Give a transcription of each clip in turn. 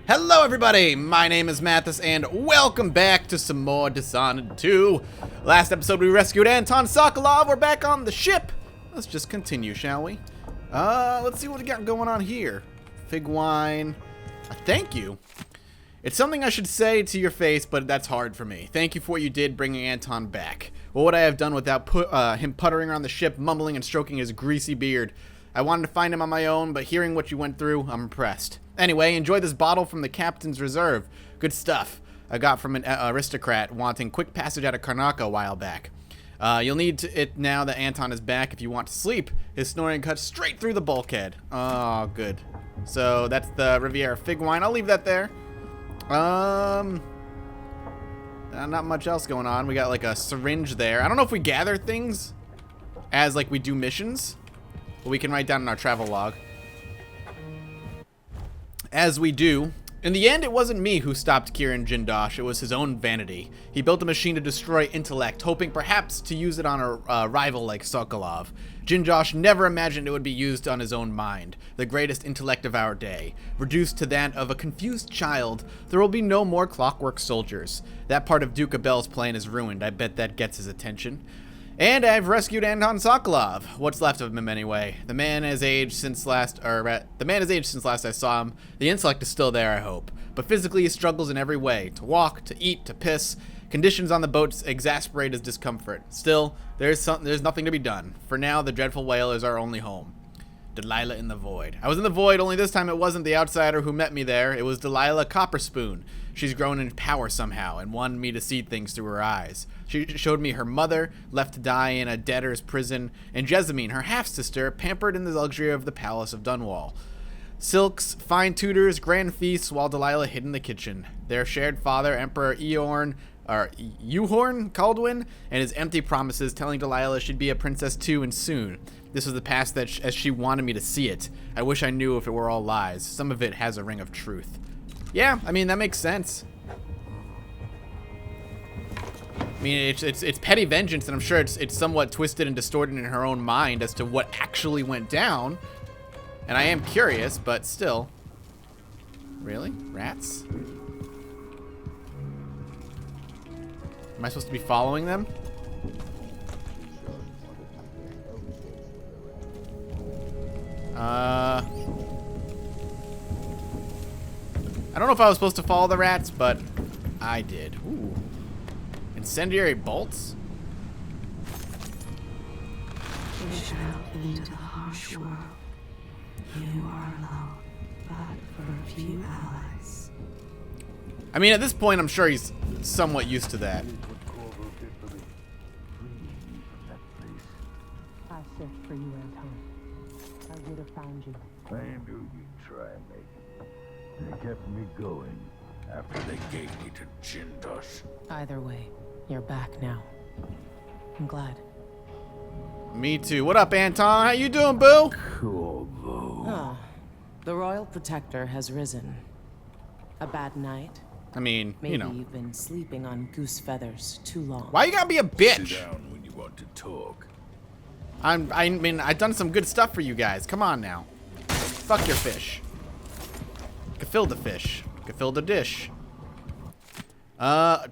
Hello everybody, my name is Mathis and welcome back to some more Dishonored 2. Last episode we rescued Anton Sokolov, we're back on the ship. Let's just continue, shall we? Let's see what we got going on here. Fig wine, thank you. It's something I should say to your face, but that's hard for me. Thank you for what you did bringing Anton back. What would I have done without him puttering around the ship, mumbling and stroking his greasy beard? I wanted to find him on my own, but hearing what you went through, I'm impressed. Anyway, enjoy this bottle from the Captain's Reserve. Good stuff. I got from an aristocrat wanting quick passage out of Karnaca a while back. You'll need it now that Anton is back if you want to sleep. His snoring cuts straight through the bulkhead. Oh, good. So that's the Riviera Fig Wine. I'll leave that there. Not much else going on. We got like a syringe there. I don't know if we gather things as like we do missions, but we can write down in our travel log. As we do. In the end, it wasn't me who stopped Kieran Jindosh, it was his own vanity. He built a machine to destroy intellect, hoping perhaps to use it on a rival like Sokolov. Jindosh never imagined it would be used on his own mind, the greatest intellect of our day. Reduced to that of a confused child, there will be no more clockwork soldiers. That part of Duke Abel's plan is ruined, I bet that gets his attention. And I've rescued Anton Sokolov. What's left of him anyway? The man has aged since last I saw him. The intellect is still there, I hope. But physically he struggles in every way. To walk, to eat, to piss. Conditions on the boats exasperate his discomfort. Still, there's nothing to be done. For now, the dreadful whale is our only home. Delilah in the Void. I was in the Void, only this time it wasn't the outsider who met me there. It was Delilah Copperspoon. She's grown in power somehow and wanted me to see things through her eyes. She showed me her mother, left to die in a debtor's prison, and Jessamine, her half-sister, pampered in the luxury of the Palace of Dunwall. Silks, fine tutors, grand feasts, while Delilah hid in the kitchen. Their shared father, Emperor Euhorn Caldwin, and his empty promises telling Delilah she'd be a princess too and soon. This was the past as she wanted me to see it. I wish I knew if it were all lies. Some of it has a ring of truth. Yeah, I mean, that makes sense. I mean, it's petty vengeance, and I'm sure it's somewhat twisted and distorted in her own mind as to what actually went down. And I am curious, but still. Really? Rats? Am I supposed to be following them? I don't know if I was supposed to follow the rats, but I did. Ooh. Incendiary bolts? Into the harsh world. You are alone, but for a few allies. I mean, at this point, I'm sure he's somewhat used to that. I searched for you, Anton. I would have found you. I knew you'd try me. They kept me going after they gave me to Jindosh. Either way, you're back now. I'm glad. Me too. What up, Anton? How you doing, boo? Cool, boo. Ah, the Royal Protector has risen. A bad night? I mean, Maybe you know. you've been sleeping on goose feathers too long. Why you gotta be a bitch? Sit down when you want to talk. I mean, I've done some good stuff for you guys. Come on now. Fuck your fish. Gefilte fish. Gefilte dish.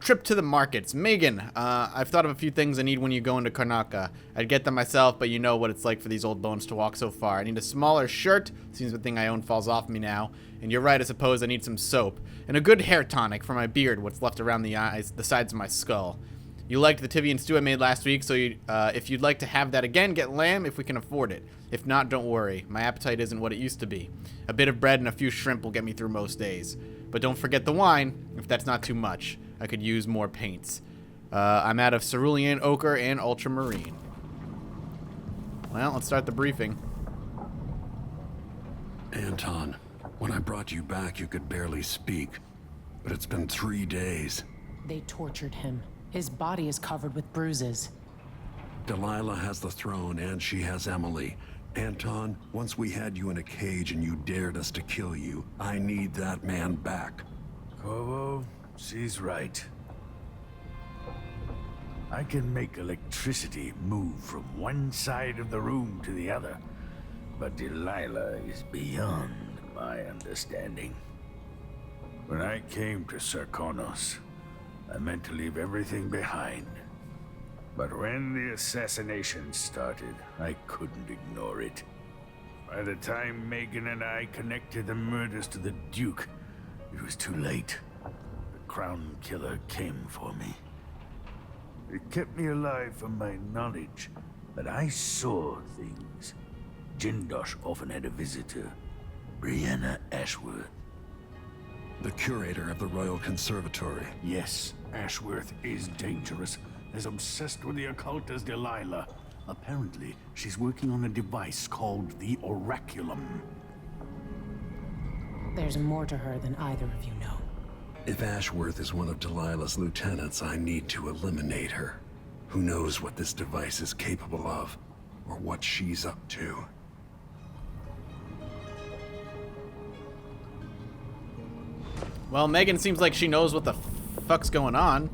Trip to the markets. Megan, I've thought of a few things I need when you go into Karnaca. I'd get them myself, but you know what it's like for these old bones to walk so far. I need a smaller shirt. Seems the thing I own falls off me now. And you're right, I suppose I need some soap. And a good hair tonic for my beard, what's left around the eyes, the sides of my skull. You liked the Tivian stew I made last week, so if you'd like to have that again, get lamb if we can afford it. If not, don't worry. My appetite isn't what it used to be. A bit of bread and a few shrimp will get me through most days. But don't forget the wine, if that's not too much. I could use more paints. I'm out of cerulean, ochre, and ultramarine. Well, let's start the briefing. Anton, when I brought you back, you could barely speak. But it's been 3 days. They tortured him. His body is covered with bruises. Delilah has the throne, and she has Emily. Anton, once we had you in a cage and you dared us to kill you, I need that man back. Corvo, she's right. I can make electricity move from one side of the room to the other, but Delilah is beyond my understanding. When I came to Sarkonos, I meant to leave everything behind. But when the assassination started, I couldn't ignore it. By the time Megan and I connected the murders to the Duke, it was too late. The Crown Killer came for me. It kept me alive from my knowledge, but I saw things. Jindosh often had a visitor, Brianna Ashworth. The curator of the Royal Conservatory. Yes, Ashworth is dangerous, as obsessed with the occult as Delilah. Apparently, she's working on a device called the Oraculum. There's more to her than either of you know. If Ashworth is one of Delilah's lieutenants, I need to eliminate her. Who knows what this device is capable of, or what she's up to. Well, Megan seems like she knows what the fuck's going on.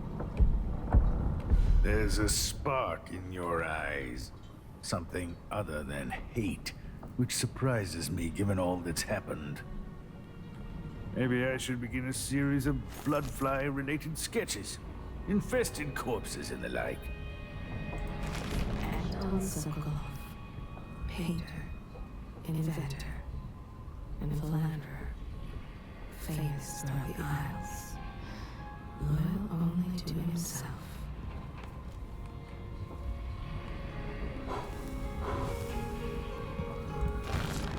There's a spark in your eyes. Something other than hate, which surprises me given all that's happened. Maybe I should begin a series of bloodfly-related sketches. Infested corpses and the like. Anton Sokolov, painter, inventor, and philanderer, famous throughout the Isles, loyal only to himself.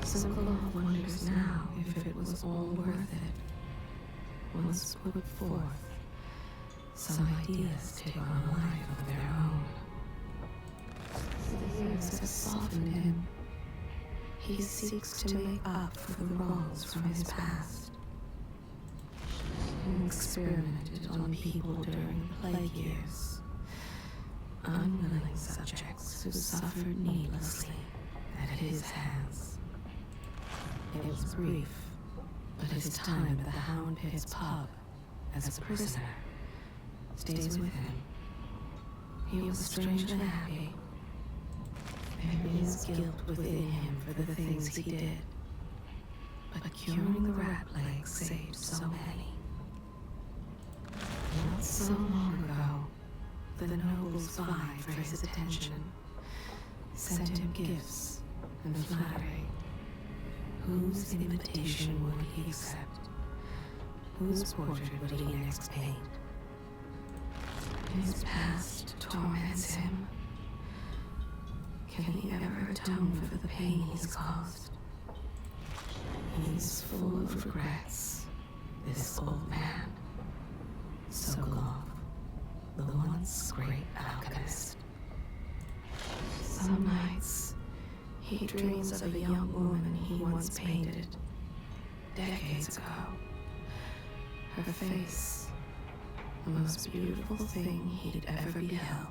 Sokolov wonders now if it was all worth it. Once put forth, some ideas take on a life of their own. The years have softened him. He seeks to make up for the wrongs from his past. He experimented on people during the plague years. Unwilling subjects who suffered needlessly at his hands. It was brief, but his time at the Hound Pit's pub as a prisoner stays with him. He was strangely happy. There is guilt within him for the things he did, but curing the rat plague saved so many. Not so long ago, the nobles vied for his attention, sent him gifts and flattery. Whose invitation would he accept? Whose portrait would he next paint? His past torments him. Can he ever atone for the pain he's caused? He's full of regrets, this old man. Sokolov, the once great alchemist. Some nights, he dreams of a young woman he once painted, decades ago. Her face, the most beautiful thing he'd ever beheld.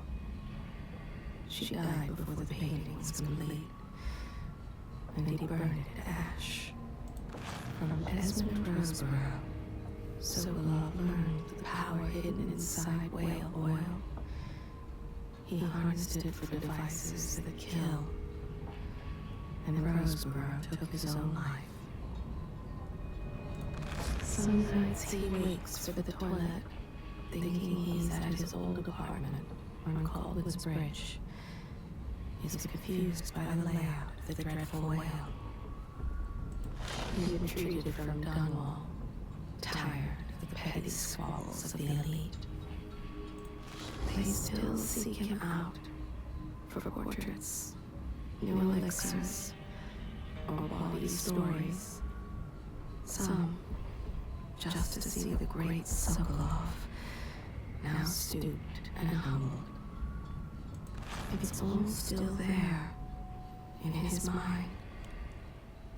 She died before the painting was complete, and he burned it to ash. From Esmond Roseborough, Sokolov learned the power hidden inside whale oil. He harnessed it for devices that kill, and Roseborough took his own life. Some nights he wakes for the toilet, thinking he's at his old apartment on Caldwell's Bridge. He's confused by the layout of the dreadful whale. He retreated from Dunwall, tired of the petty squabbles of the elite. They still seek him out for portraits, new elixirs, or bawdy stories. Some just to see the great Sokolov, now stooped and humbled. It's all still there, in his mind.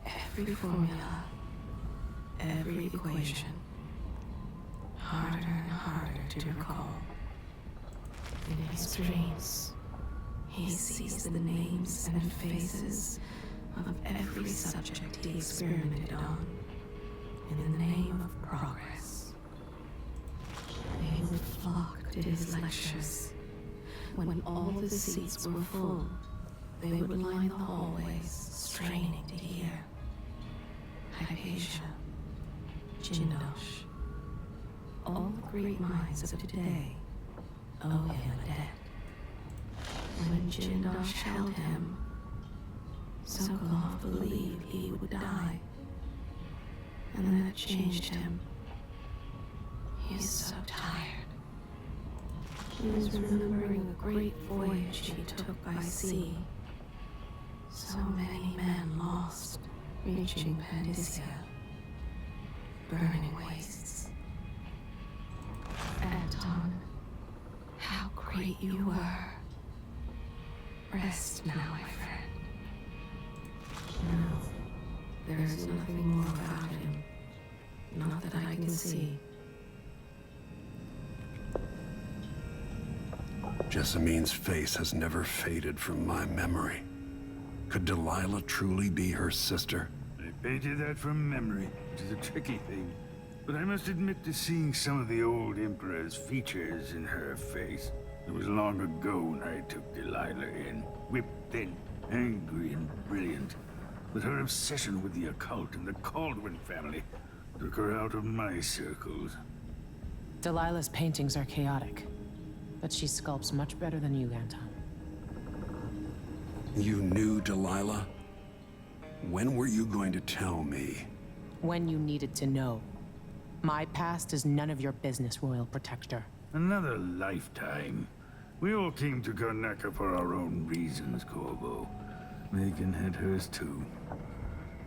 Every formula, every equation, harder and harder to recall. In his dreams, he sees the names and faces of every subject he experimented on, in the name of progress. They would flock to his lectures. When all the seats were full, they would line the hallways, straining to hear. Hypatia, Jindosh, all the great minds of today owe him a debt. When Jindosh held him, Sokolov believed he would die, and that changed him. He is so tired. He was remembering the great voyage he took by sea. So many men lost, reaching Panacea, burning wastes. Anton, how great you were. Rest now, my friend. No, there is nothing more about him. Not that I can see. Jessamine's face has never faded from my memory. Could Delilah truly be her sister? I painted that from memory, which is a tricky thing. But I must admit to seeing some of the old Emperor's features in her face. It was long ago when I took Delilah in. Whipped thin, angry and brilliant. But her obsession with the occult and the Caldwin family took her out of my circles. Delilah's paintings are chaotic, but she sculpts much better than you, Anton. You knew Delilah? When were you going to tell me? When you needed to know. My past is none of your business, Royal Protector. Another lifetime. We all came to Karnaca for our own reasons, Corvo. Megan had hers too.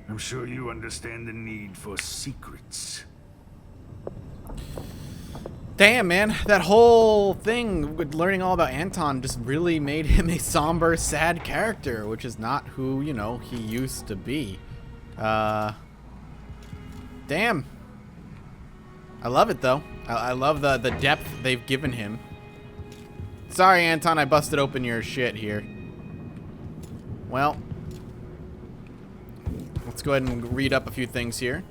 I'm sure you understand the need for secrets. Damn, man. That whole thing with learning all about Anton just really made him a somber, sad character, which is not who, you know, he used to be. Damn. I love it, though. I love the depth they've given him. Sorry, Anton, I busted open your shit here. Well, let's go ahead and read up a few things here.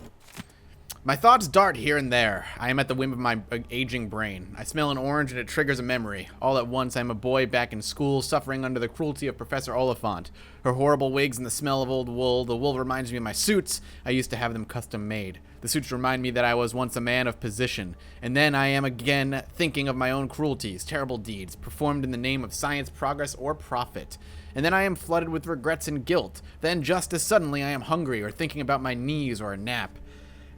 My thoughts dart here and there. I am at the whim of my aging brain. I smell an orange and it triggers a memory. All at once, I am a boy back in school, suffering under the cruelty of Professor Oliphant. Her horrible wigs and the smell of old wool. The wool reminds me of my suits. I used to have them custom made. The suits remind me that I was once a man of position. And then I am again thinking of my own cruelties, terrible deeds, performed in the name of science, progress, or profit. And then I am flooded with regrets and guilt. Then just as suddenly I am hungry or thinking about my knees or a nap.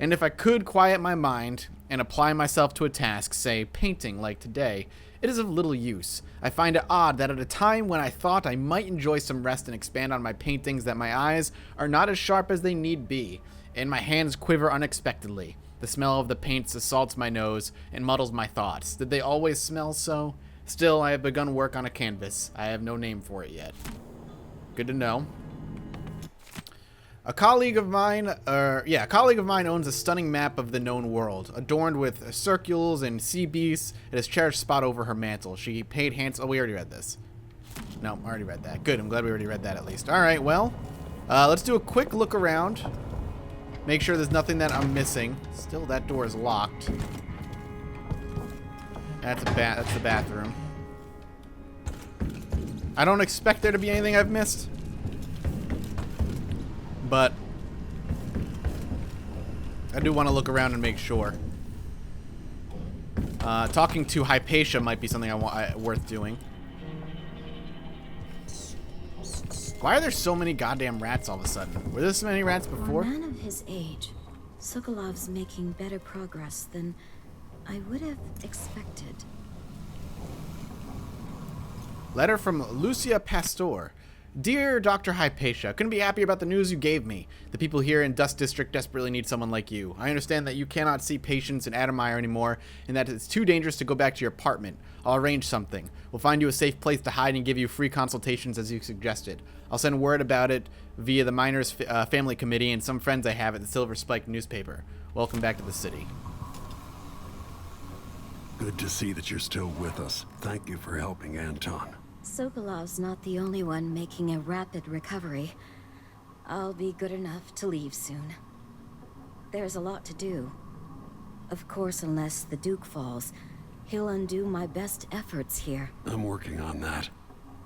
And if I could quiet my mind and apply myself to a task, say painting like today, it is of little use. I find it odd that at a time when I thought I might enjoy some rest and expand on my paintings, that my eyes are not as sharp as they need be, and my hands quiver unexpectedly. The smell of the paints assaults my nose and muddles my thoughts. Did they always smell so? Still, I have begun work on a canvas. I have no name for it yet. Good to know. A colleague of mine owns a stunning map of the known world, adorned with circles and sea beasts. It has cherished spot over her mantle. She paid hands. Oh, we already read this. No, I already read that. Good. I'm glad we already read that at least. All right. Well, let's do a quick look around. Make sure there's nothing that I'm missing. Still, that door is locked. That's the bathroom. I don't expect there to be anything I've missed. But I do want to look around and make sure. Talking to Hypatia might be something worth doing. Why are there so many goddamn rats all of a sudden? Were there so many rats before? For a man of his age, Sokolov's making better progress than I would have expected. Letter from Lucia Pastor. Dear Dr. Hypatia, couldn't be happier about the news you gave me. The people here in Dust District desperately need someone like you. I understand that you cannot see patients in Adamire anymore, and that it's too dangerous to go back to your apartment. I'll arrange something. We'll find you a safe place to hide and give you free consultations as you suggested. I'll send word about it via the Miners' Family Committee and some friends I have at the Silver Spike newspaper. Welcome back to the city. Good to see that you're still with us. Thank you for helping Anton. Sokolov's not the only one making a rapid recovery. I'll be good enough to leave soon. There's a lot to do. Of course, unless the Duke falls, he'll undo my best efforts here. I'm working on that.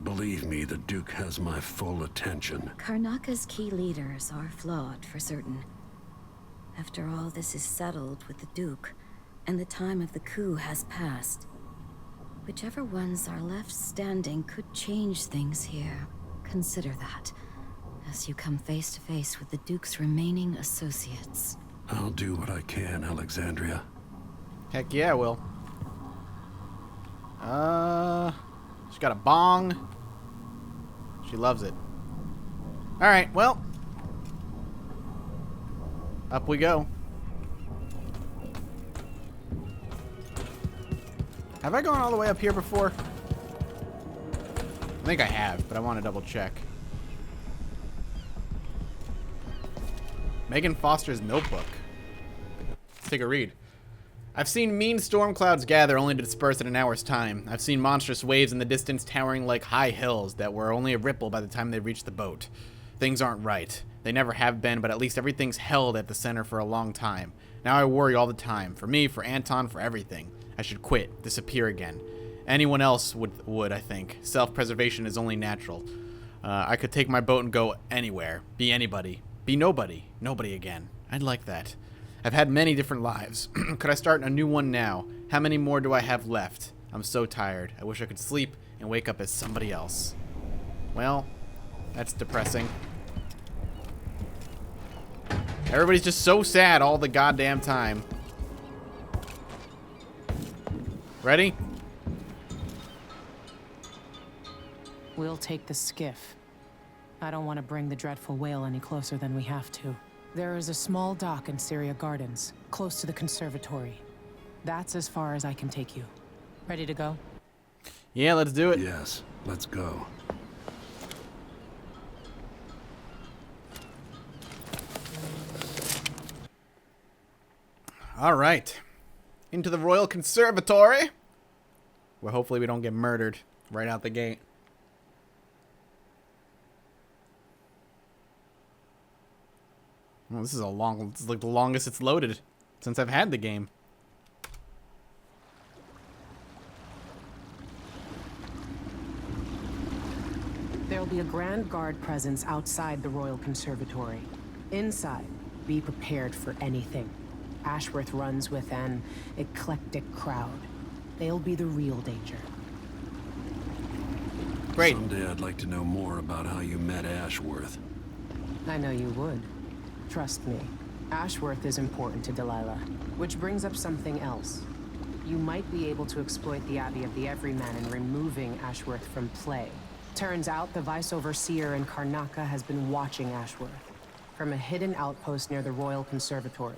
Believe me, the Duke has my full attention. Karnaca's key leaders are flawed, for certain. After all this is settled with the Duke, and the time of the coup has passed. Whichever ones are left standing could change things here. Consider that, as you come face to face with the Duke's remaining associates. I'll do what I can, Alexandria. Heck yeah, I will. She's got a bong. She loves it. Alright, well. Up we go. Have I gone all the way up here before? I think I have, but I want to double check. Megan Foster's notebook. Let's take a read. I've seen mean storm clouds gather only to disperse in an hour's time. I've seen monstrous waves in the distance towering like high hills that were only a ripple by the time they reached the boat. Things aren't right. They never have been, but at least everything's held at the center for a long time. Now I worry all the time. For me, for Anton, for everything. I should quit, disappear again. Anyone else would I think. Self-preservation is only natural. I could take my boat and go anywhere. Be anybody. Be nobody. Nobody again. I'd like that. I've had many different lives. Could I start a new one now? How many more do I have left? I'm so tired. I wish I could sleep and wake up as somebody else. Well, that's depressing. Everybody's just so sad all the goddamn time. Ready? We'll take the skiff. I don't want to bring the dreadful whale any closer than we have to. There is a small dock in Syria Gardens, close to the conservatory. That's as far as I can take you. Ready to go? Yeah, let's do it. Yes, let's go. All right. Into the Royal Conservatory, where hopefully we don't get murdered right out the gate. Well, this is like the longest it's loaded since I've had the game. There'll be a Grand Guard presence outside the Royal Conservatory. Inside, be prepared for anything. Ashworth runs with an eclectic crowd. They'll be the real danger. Great. Someday I'd like to know more about how you met Ashworth. I know you would. Trust me. Ashworth is important to Delilah. Which brings up something else. You might be able to exploit the Abbey of the Everyman in removing Ashworth from play. Turns out the Vice Overseer in Karnaca has been watching Ashworth from a hidden outpost near the Royal Conservatory.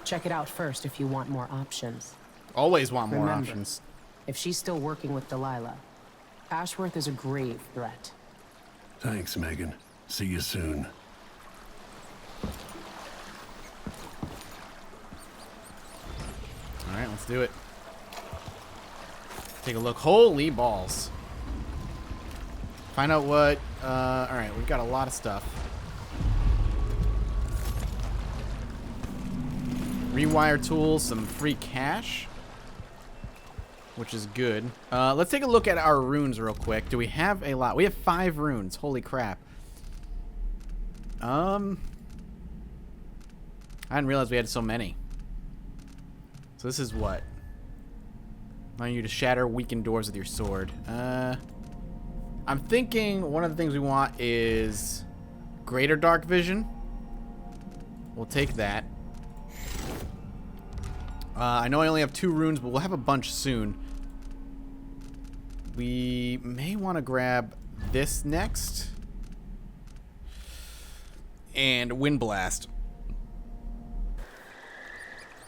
Check it out first if you want more options. Always want more Remember, options. if she's still working with Delilah, Ashworth is a grave threat. Thanks, Megan. See you soon. All right, let's do it. Take a look. Holy balls. Find out what... all right, we've got a lot of stuff. Rewire tools, some free cash, which is good. Let's take a look at our runes real quick. Do we have a lot? We have 5 runes. Holy crap. I didn't realize we had so many. So this is what? Allowing you to shatter weakened doors with your sword. I'm thinking one of the things we want is greater dark vision. We'll take that. I know I only have 2 runes, but we'll have a bunch soon. We may want to grab this next. And Wind Blast.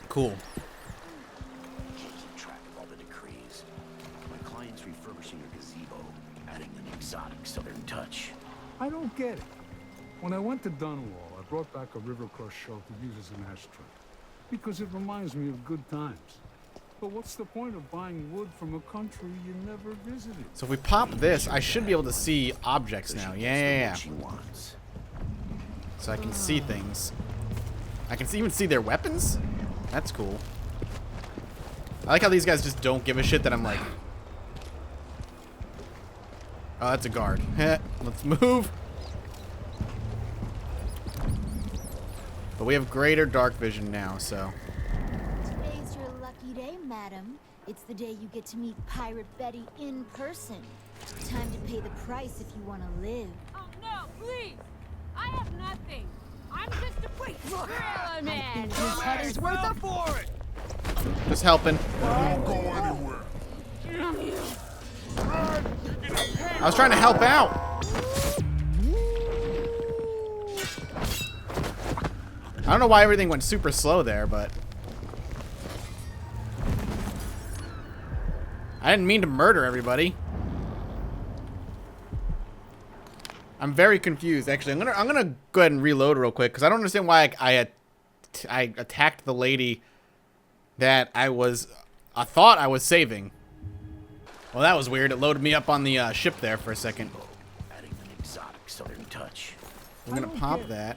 Cool. Keeping track of all the decrees. My client's refurbishing a gazebo, adding an exotic southern touch. I don't get it. When I went to Dunwall, I brought back a River Crush shell to use as an ashtray. Because it reminds me of good times. But what's the point of buying wood from a country you never visited? So if we pop this, I should be able to see objects now. Yeah. She wants. So I can see things. I can even see their weapons? That's cool. I like how these guys just don't give a shit that I'm like... Oh, that's a guard. Let's move. But we have greater dark vision now, so... lucky day, madam. It's the day you get to meet Pirate Betty in person. Time to pay the price if you want to live. Oh no, please! I have nothing. I'm just a quick gorilla man. His head is worth a for it! Just helping. Don't go anywhere. I was trying to help out. I don't know why everything went super slow there, but I didn't mean to murder everybody. I'm very confused. Actually, I'm gonna go ahead and reload real quick because I don't understand why I attacked the lady that I thought I was saving. Well, that was weird. It loaded me up on the ship there for a second. Adding an exotic southern touch. We're gonna pop that.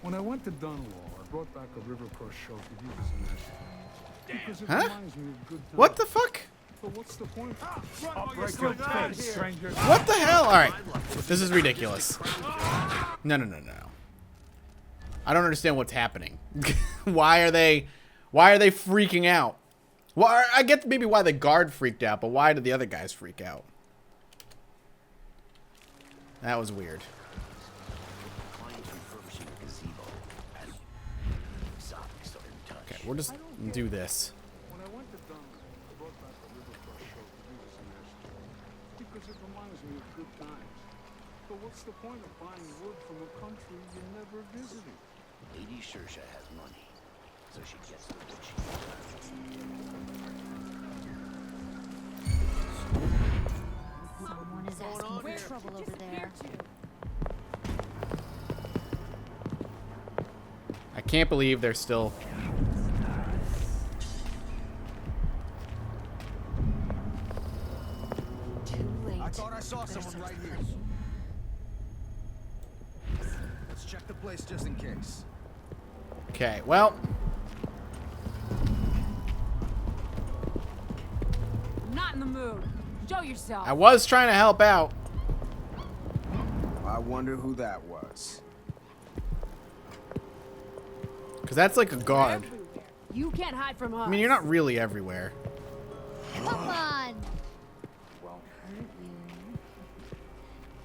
When I went to Dunwall, I brought back a River Cross shell to use as an ashtray. Because it Huh? reminds me of good times. What the fuck? But what's the point? I'll break your face, stranger. What the hell? All right, this is ridiculous. No. I don't understand what's happening. Why are they freaking out? Well, I get maybe why the guard freaked out, but why did the other guys freak out? That was weird. Clients refurbishing a gazebo. Adding an exotic southern touch. Okay, we'll just do this. When I went to Dunwall, I brought back a River Cross shell to use as an ashtray. Because it reminds me of good times. But what's the point of buying wood from a country you never visited? Lady Shersha has money, so she gets the wood she Someone is asking for trouble over there. I can't believe they're still. Too late. I thought I saw someone right here. Let's check the place just in case. Okay, well, I'm not in the mood. Show yourself. I was trying to help out. I wonder who that was. Because that's like a guard. You can't hide from us. I mean, you're not really everywhere. Come on!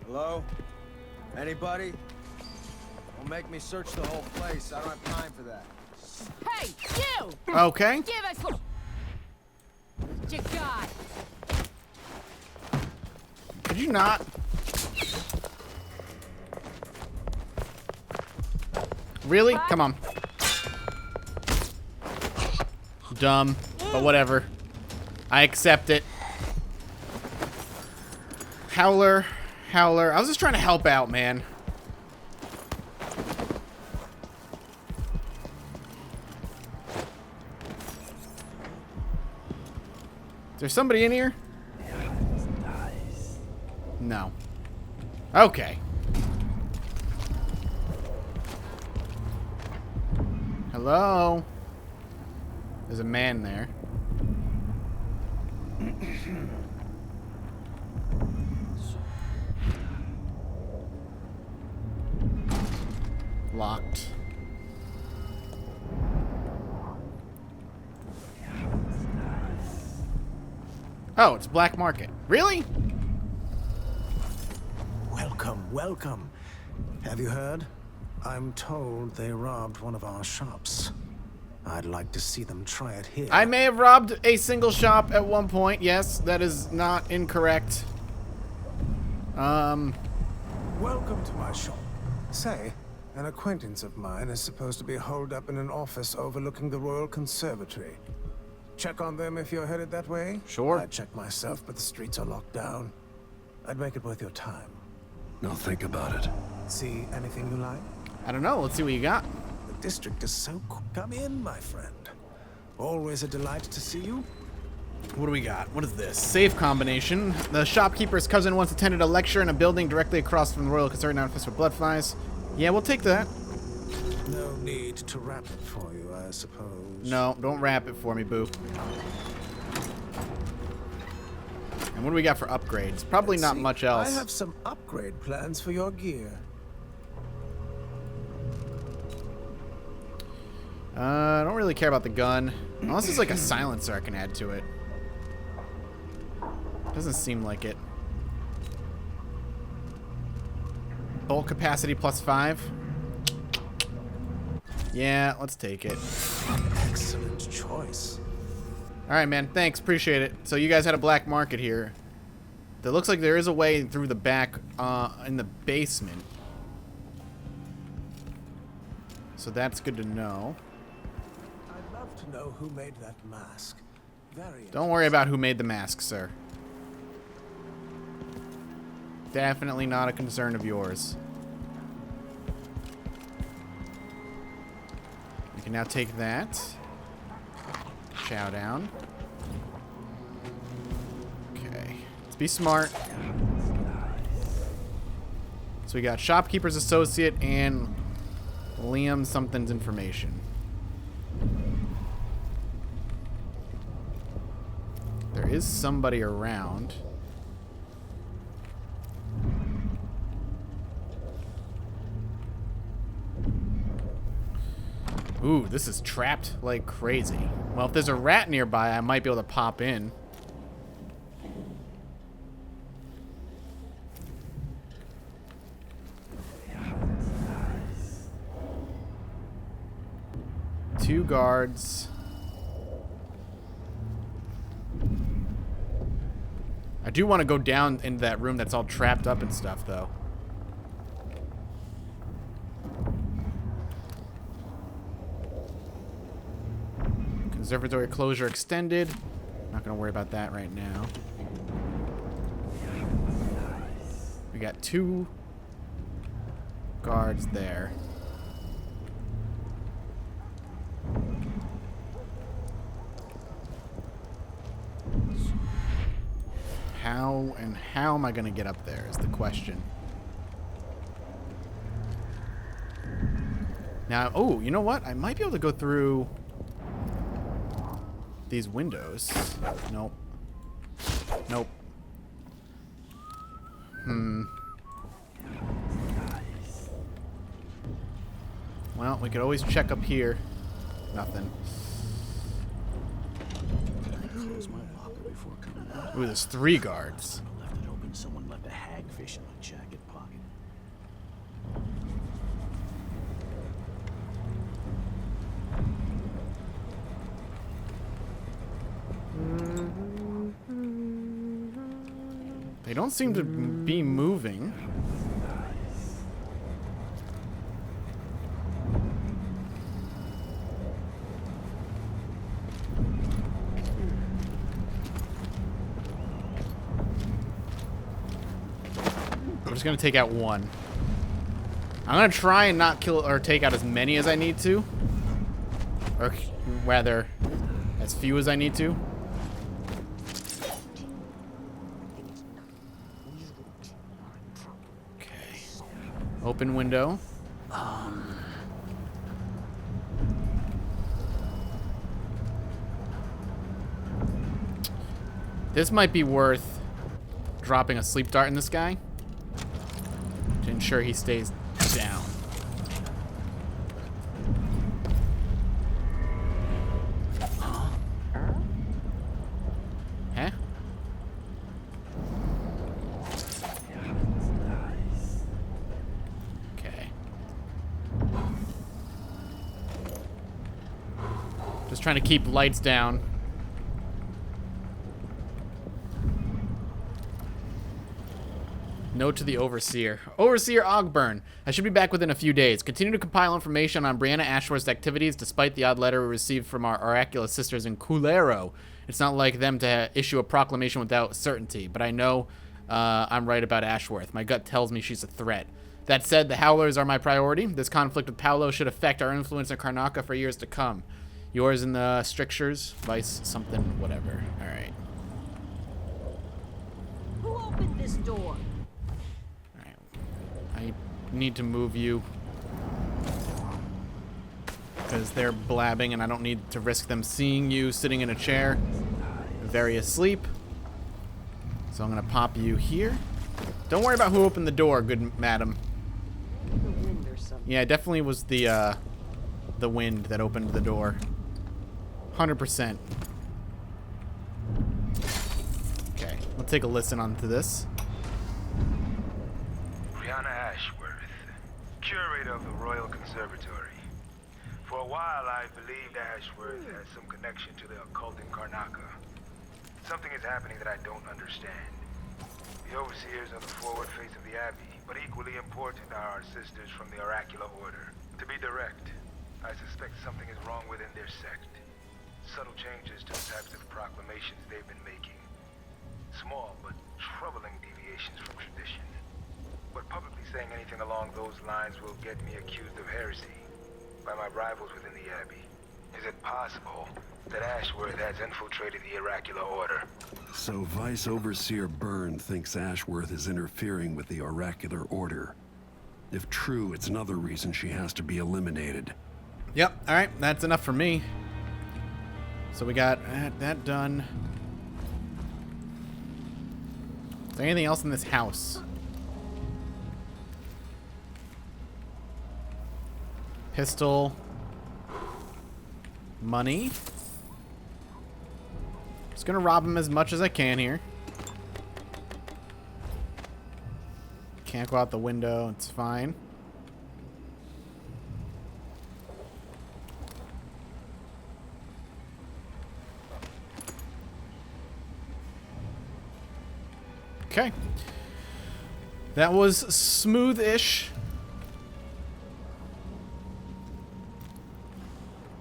Hello? Anybody? Don't make me search the whole place. I don't have time for that. Hey, you! Okay. Give us what you got. Could you not? Really? Come on. Dumb, but whatever. I accept it. Howler. I was just trying to help out, man. Is there somebody in here? No. Okay. Hello? There's a man there. Locked. Oh, it's black market. Really? Welcome. Have you heard? I'm told they robbed one of our shops. I'd like to see them try it here. I may have robbed a single shop at one point. Yes, that is not incorrect. Welcome to my shop. Say, an acquaintance of mine is supposed to be holed up in an office overlooking the Royal Conservatory. Check on them if you're headed that way? Sure. I'd check myself, but the streets are locked down. I'd make it worth your time. Now think about it. See anything you like? I don't know. Let's see what you got. The district is so cool. Come in, my friend. Always a delight to see you. What do we got? What is this? Safe combination. The shopkeeper's cousin once attended a lecture in a building directly across from the Royal Conservatory Office for blood flies. Yeah, we'll take that. No need to wrap it for you, I suppose. No, don't wrap it for me, boo. And what do we got for upgrades? Probably not much else. I have some upgrade plans for your gear. I don't really care about the gun. Unless there's like a silencer I can add to it. Doesn't seem like it. Bolt capacity +5. Yeah, let's take it. Excellent choice. Alright, man. Thanks. Appreciate it. So you guys had a black market here. It looks like there is a way through the back in the basement. So that's good to know. I'd love to know who made that mask. Don't worry about who made the mask, sir. Definitely not a concern of yours. We can now take that. Chow down. Okay. Let's be smart. So we got shopkeeper's associate and Liam something's information. There is somebody around. Ooh, this is trapped like crazy. Well, if there's a rat nearby, I might be able to pop in. Two guards. I do want to go down into that room that's all trapped up and stuff, though. Conservatory closure extended. Not going to worry about that right now. We got two guards there. How am I going to get up there is the question. Now, oh, you know what? I might be able to go through these windows. Nope. Nope. Well, we could always check up here. Nothing. Close my locker before coming out. Ooh, there's 3 guards. Left it open. Someone left a hagfish in my jacket pocket. They don't seem to be moving. I'm just gonna take out one. I'm gonna try and not kill or take out as many as I need to. Or rather, as few as I need to. Okay. Open window. This might be worth dropping a sleep dart in this guy to ensure he stays down. Huh? Okay. Just trying to keep lights down. Note to the Overseer. Overseer Ogburn. I should be back within a few days. Continue to compile information on Brianna Ashworth's activities despite the odd letter we received from our oraculous sisters in Culero. It's not like them to issue a proclamation without certainty, but I know I'm right about Ashworth. My gut tells me she's a threat. That said, the Howlers are my priority. This conflict with Paolo should affect our influence in Karnaca for years to come. Yours in the strictures, vice something, whatever. All right. Who opened this door? I need to move you because they're blabbing and I don't need to risk them seeing you sitting in a chair very asleep. So I'm gonna pop you here. Don't worry about who opened the door, good madam. Yeah, it definitely was the the wind that opened the door. 100%. Okay, let's take a listen onto this. Brianna Ashworth, curator of the Royal Conservatory. For a while, I believed Ashworth had some connection to the occult in Karnaca. Something is happening that I don't understand. The overseers are the forward face of the Abbey, but equally important are our sisters from the Oracular Order. To be direct, I suspect something is wrong within their sect. Subtle changes to the types of proclamations they've been making. Small, but troubling deviations from tradition. But publicly saying anything along those lines will get me accused of heresy by my rivals within the Abbey. Is it possible that Ashworth has infiltrated the Oracular Order? So Vice Overseer Byrne thinks Ashworth is interfering with the Oracular Order. If true, it's another reason she has to be eliminated. Yep, alright, that's enough for me. So we got that done. Is there anything else in this house? Pistol. Money. Just gonna rob him as much as I can here. Can't go out the window, it's fine. Okay. That was smooth-ish.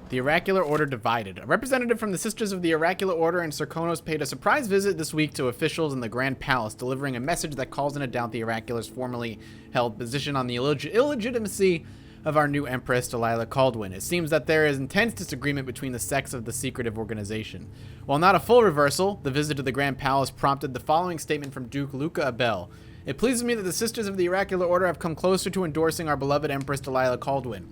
The Oracular Order divided. A representative from the Sisters of the Oracular Order and Serkonos paid a surprise visit this week to officials in the Grand Palace, delivering a message that calls into doubt the Oracular's formerly held position on the illegitimacy of our new Empress, Delilah Kaldwin. It seems that there is intense disagreement between the sects of the secretive organization. While not a full reversal, the visit to the Grand Palace prompted the following statement from Duke Luca Abel. It pleases me that the Sisters of the Oracular Order have come closer to endorsing our beloved Empress, Delilah Kaldwin.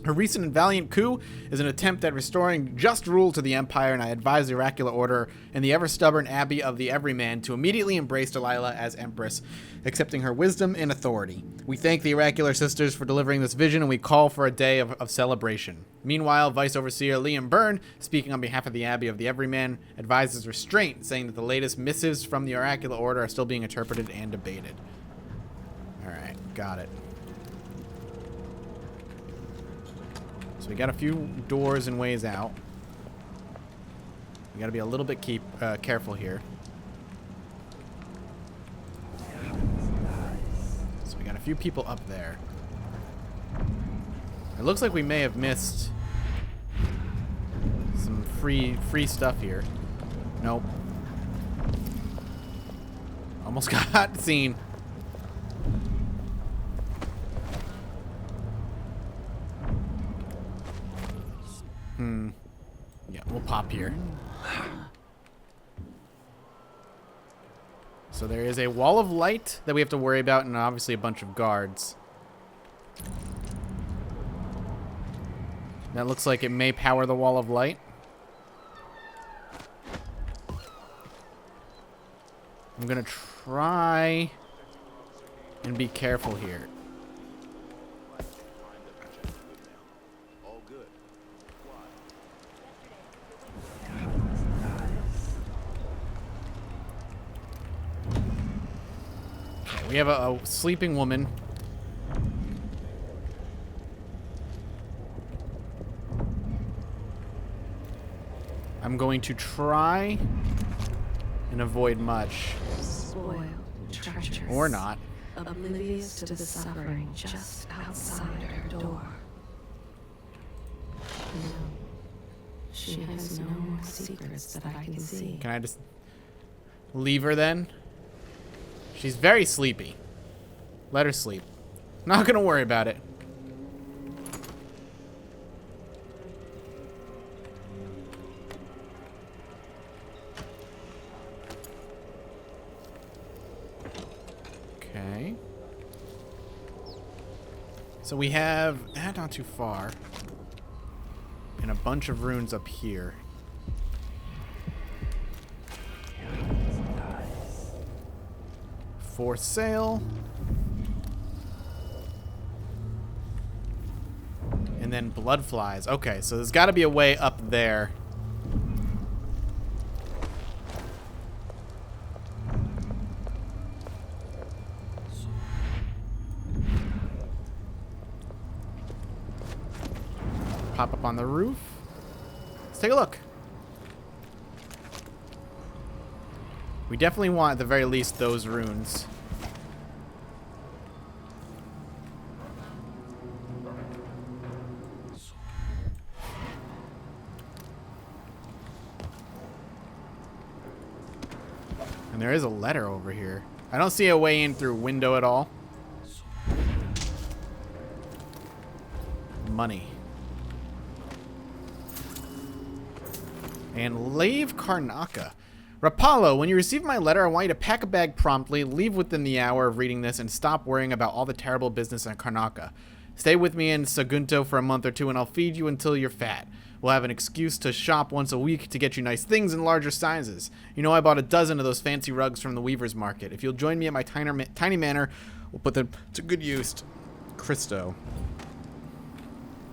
Her recent and valiant coup is an attempt at restoring just rule to the Empire, and I advise the Oracular Order and the ever-stubborn Abbey of the Everyman to immediately embrace Delilah as Empress, accepting her wisdom and authority. We thank the Oracular Sisters for delivering this vision, and we call for a day of celebration. Meanwhile, Vice Overseer Liam Byrne, speaking on behalf of the Abbey of the Everyman, advises restraint, saying that the latest missives from the Oracular Order are still being interpreted and debated. Alright, got it. So we got a few doors and ways out. We got to be a little bit careful here. So we got a few people up there. It looks like we may have missed some free stuff here. Nope. Almost got seen. Yeah, we'll pop here. So there is a wall of light that we have to worry about, and obviously a bunch of guards. That looks like it may power the wall of light. I'm gonna try and be careful here. We have a sleeping woman. I'm going to try and avoid much. Spoiled, treacherous, or not. Oblivious to the suffering just outside her door. No, she has no more secrets that I can see. Can I just leave her then? She's very sleepy. Let her sleep. Not gonna worry about it. Okay. So we have not too far. And a bunch of runes up here. For sale. And then blood flies. Okay, so there's got to be a way up there. Pop up on the roof. Let's take a look. We definitely want, at the very least, those runes. And there is a letter over here. I don't see a way in through window at all. Money. And leave Karnaca. Rapallo, when you receive my letter, I want you to pack a bag promptly, leave within the hour of reading this, and stop worrying about all the terrible business in Karnaca. Stay with me in Sagunto for a month or two, and I'll feed you until you're fat. We'll have an excuse to shop once a week to get you nice things in larger sizes. You know, I bought a dozen of those fancy rugs from the Weaver's Market. If you'll join me at my tiny manor, we'll put them to good use. Christo.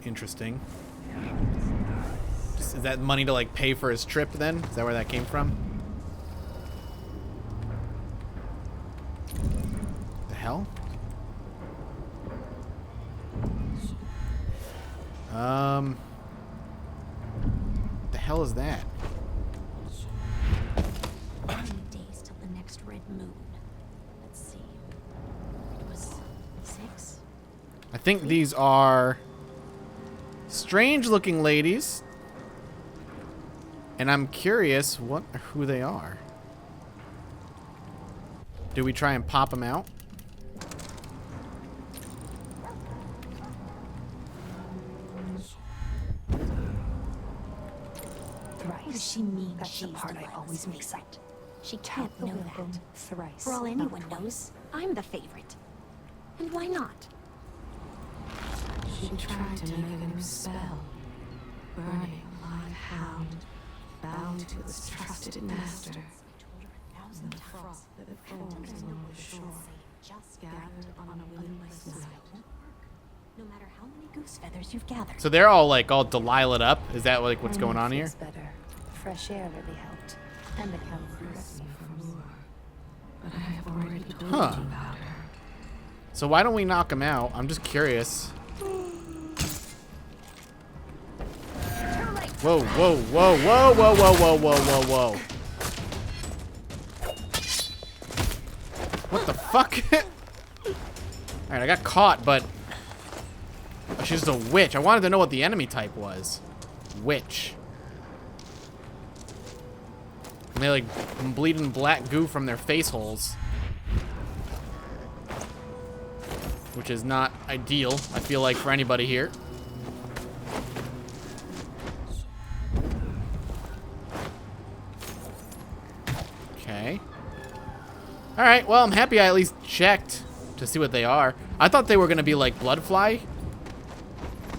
Interesting. Is that money to, like, pay for his trip, then? Is that where that came from? The hell? The hell is that? 20 days till the next red moon. Let's see. It was 6. I think these are strange-looking ladies. And I'm curious who they are. Do we try and pop them out? What does she mean? That's the part I always mix up. She can't know that. Thrice. For all anyone knows, I'm the favorite. And why not? She tried to make a new spell. Burning live hound, bound to this trusted master. The froth that forms along the shore, gathered on a windless night. No matter how many goose feathers you've gathered. So they're all like all Delila'd up. Is that like what's going on here? Better. Fresh air really helped, and the count pressed me for more. But I have already told you about her. So why don't we knock him out? I'm just curious. Whoa, whoa, whoa, whoa, whoa, whoa, whoa, whoa, whoa, whoa. What the fuck? Alright, I got caught, but she's just a witch. I wanted to know what the enemy type was. Witch. And they like bleeding black goo from their face holes. Which is not ideal, I feel like, for anybody here. Okay. Alright, well, I'm happy I at least checked to see what they are. I thought they were gonna be like bloodfly.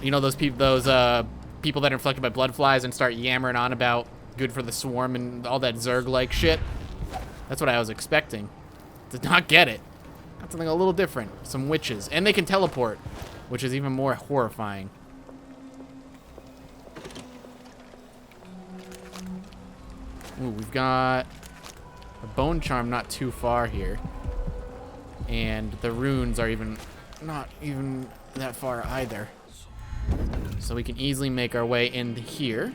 You know, those people that are infected by bloodflies and start yammering on about good for the swarm and all that Zerg-like shit. That's what I was expecting. Did not get it. Got something a little different. Some witches. And they can teleport, which is even more horrifying. Ooh, we've got a bone charm not too far here. And the runes are not even that far either. So we can easily make our way into here.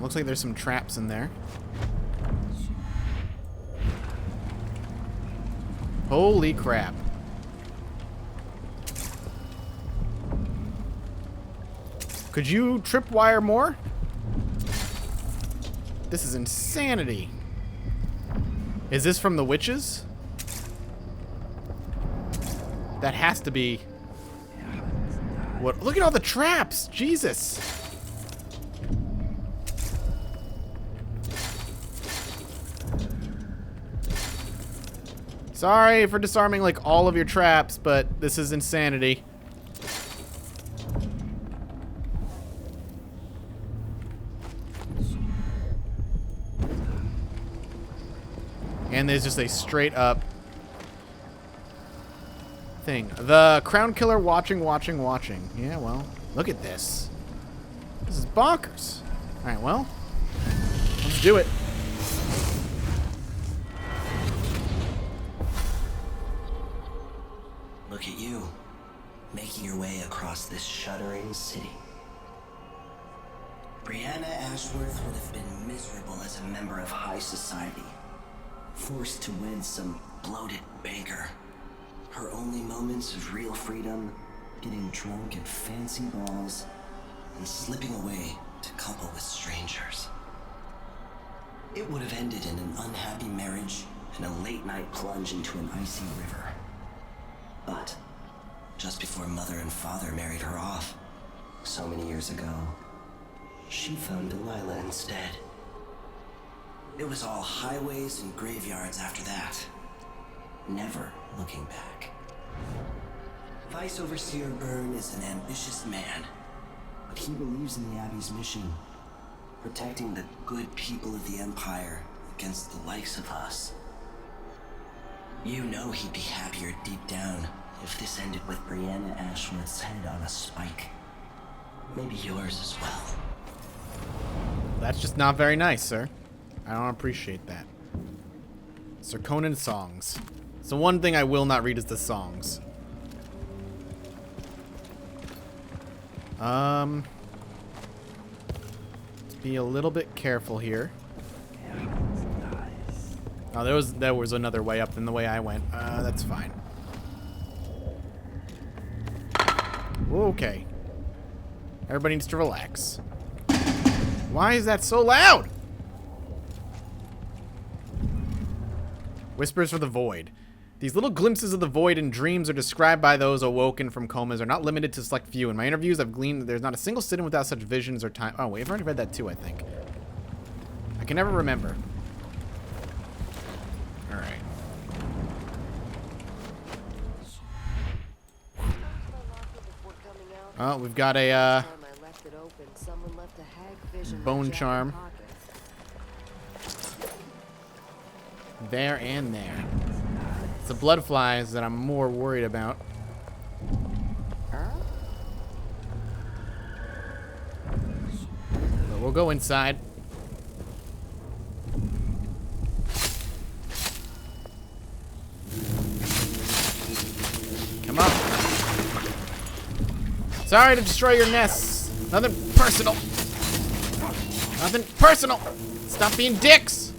Looks like there's some traps in there. Holy crap. Could you tripwire more? This is insanity. Is this from the witches? That has to be. What? Look at all the traps. Jesus. Sorry for disarming like all of your traps, but this is insanity. And there's just a straight up thing. The Crown Killer watching. Yeah, well, look at this. This is bonkers. Alright, well, let's do it. Look at you, making your way across this shuddering city. Brianna Ashworth would have been miserable as a member of high society, forced to wed some bloated banker. Her only moments of real freedom, getting drunk at fancy balls, and slipping away to couple with strangers. It would have ended in an unhappy marriage and a late-night plunge into an icy river. But just before Mother and Father married her off, so many years ago, she found Delilah instead. It was all highways and graveyards after that, never looking back. Vice Overseer Byrne is an ambitious man, but he believes in the Abbey's mission, protecting the good people of the Empire against the likes of us. You know he'd be happier deep down if this ended with Brianna Ashworth's head on a spike. Maybe yours as well. That's just not very nice, sir. I don't appreciate that. Sir Conan songs. So one thing I will not read is the songs. Let's be a little bit careful here. Oh, there was another way up than the way I went. That's fine. Okay. Everybody needs to relax. Why is that so loud? Whispers for the Void. These little glimpses of the void in dreams are described by those awoken from comas are not limited to select few. In my interviews, I've gleaned that there's not a single sit-in without such visions or time. Oh, wait, I've already read that too, I think. I can never remember. Alright. Oh, we've got a, bone charm. There and there. It's the blood flies that I'm more worried about. But we'll go inside. Come on. Sorry to destroy your nests. Nothing personal. Nothing personal. Stop being dicks.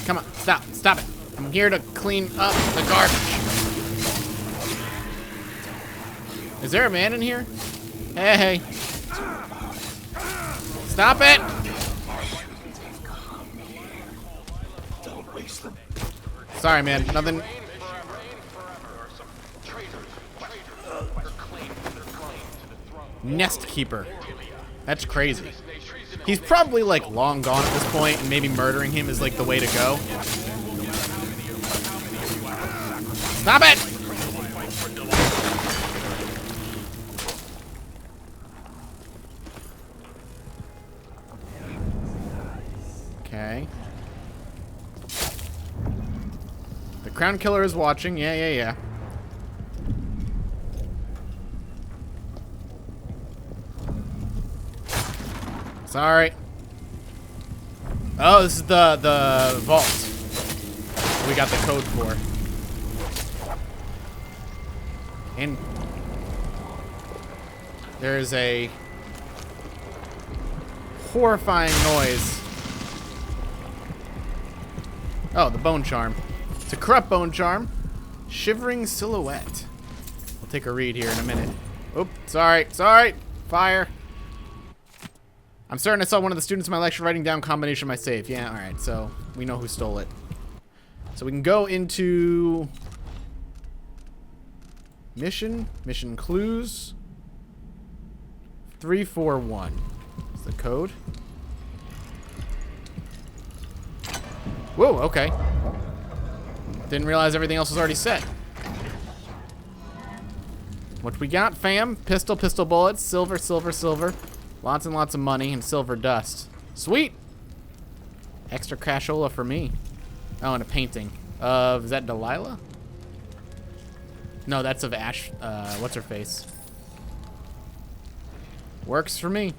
Come on, stop it. I'm here to clean up the garbage. Is there a man in here? Hey. Stop it! Sorry, man, nothing. Nest keeper. That's crazy. He's probably, like, long gone at this point, and maybe murdering him is, like, the way to go. Stop it! Okay. The Crown Killer is watching. Yeah. Sorry. Oh, this is the vault we got the code for. And there's a horrifying noise. Oh, the bone charm. It's a corrupt bone charm. Shivering silhouette. We'll take a read here in a minute. Oop, sorry. Fire. I'm certain I saw one of the students in my lecture writing down combination of my save. Yeah, alright, so we know who stole it. So we can go into mission clues. 341 is the code. Whoa, okay. Didn't realize everything else was already set. What we got, fam? Pistol bullets, silver. Lots and lots of money and silver dust. Sweet! Extra cashola for me. Oh, and a painting of, is that Delilah? No, that's of Ash, what's her face? Works for me.